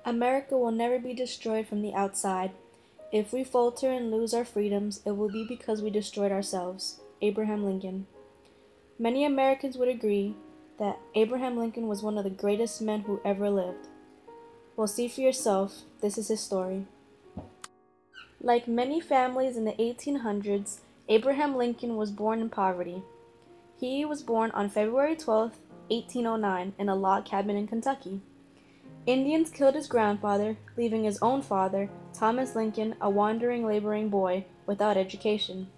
America will never be destroyed from the outside. If we falter and lose our freedoms, it will be because we destroyed ourselves. Abraham Lincoln. Many Americans would agree that Abraham Lincoln was one of the greatest men who ever lived. Well, see for yourself, this is his story. Like many families in the 1800s, Abraham Lincoln was born in poverty. He was born on February 12, 1809, in a log cabin in Kentucky. Indians killed his grandfather, leaving his own father, Thomas Lincoln, a wandering laboring boy without education,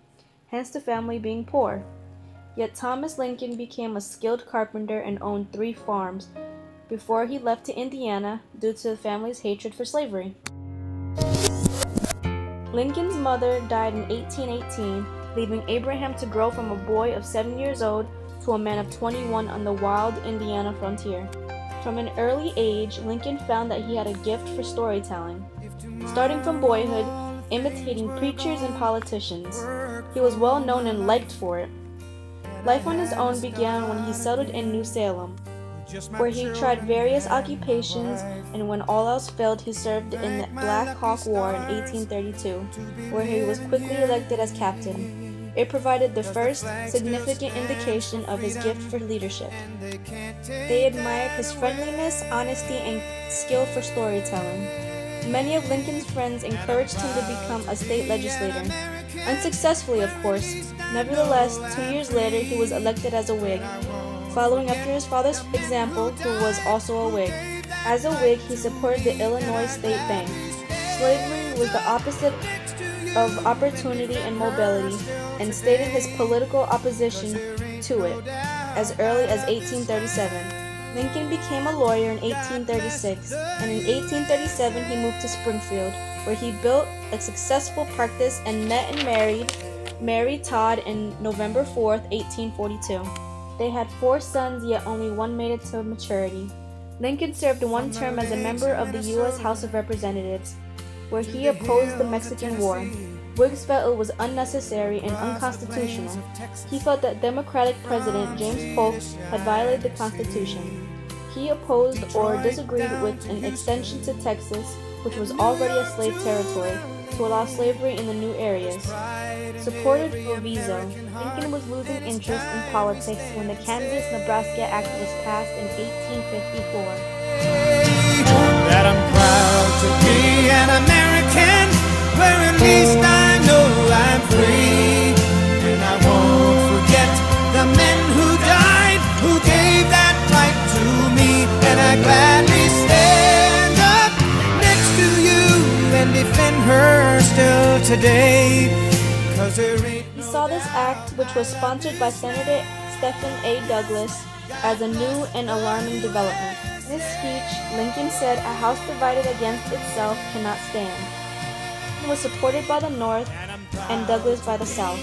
hence the family being poor. Yet Thomas Lincoln became a skilled carpenter and owned 3 farms before he left to Indiana due to the family's hatred for slavery. Lincoln's mother died in 1818, leaving Abraham to grow from a boy of 7 years old to a man of 21 on the wild Indiana frontier. From an early age, Lincoln found that he had a gift for storytelling. Starting from boyhood, imitating preachers and politicians, he was well known and liked for it. Life on his own began when he settled in New Salem, where he tried various occupations, and when all else failed, he served in the Black Hawk War in 1832, where he was quickly elected as captain. It provided the first significant indication of his gift for leadership. They admired his friendliness, honesty, and skill for storytelling. Many of Lincoln's friends encouraged him to become a state legislator. Unsuccessfully, of course. Nevertheless, 2 years later, he was elected as a Whig, following after his father's example, who was also a Whig. As a Whig, he supported the Illinois State Bank. Slavery was the opposite of opportunity and mobility, and stated his political opposition to it as early as 1837. Lincoln became a lawyer in 1836, and in 1837 he moved to Springfield, where he built a successful practice and met and married Mary Todd on November 4, 1842. They had 4 sons, yet only one made it to maturity. Lincoln served 1 term as a member of the U.S. House of Representatives, where he opposed the Mexican War. Whigs felt it was unnecessary and unconstitutional. He felt that Democratic President James Polk had violated the Constitution. He opposed or disagreed with an extension to Texas, which was already a slave territory, to allow slavery in the new areas. Supported Proviso, Lincoln was losing interest in politics when the Kansas-Nebraska Act was passed in 1854. That I'm proud to be an American, where at least I know I'm free. And I won't forget the men who died, who gave that right to me. And I gladly stand up next to you and defend her still today. 'Cause there ain't He saw this act, which was sponsored by Senator Stephen A. Douglas, as a new and alarming development. In his speech, Lincoln said, "A house divided against itself cannot stand." He was supported by the North and Douglas by the South.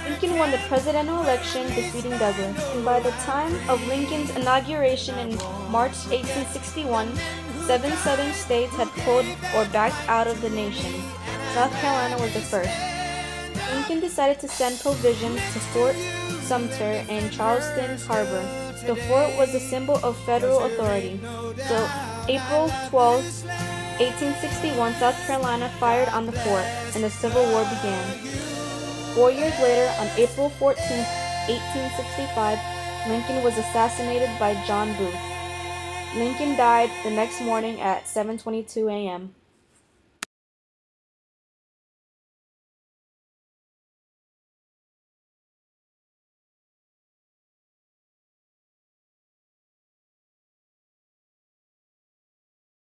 Lincoln won the presidential election, defeating Douglas. And by the time of Lincoln's inauguration in March 1861, 7 southern states had pulled or backed out of the nation. South Carolina was the first. Lincoln decided to send provisions to Fort Sumter and Charleston Harbor. The fort was a symbol of federal authority. So, April 12, 1861, South Carolina fired on the fort, and the Civil War began. 4 years later, on April 14, 1865, Lincoln was assassinated by John Booth. Lincoln died the next morning at 7:22 a.m.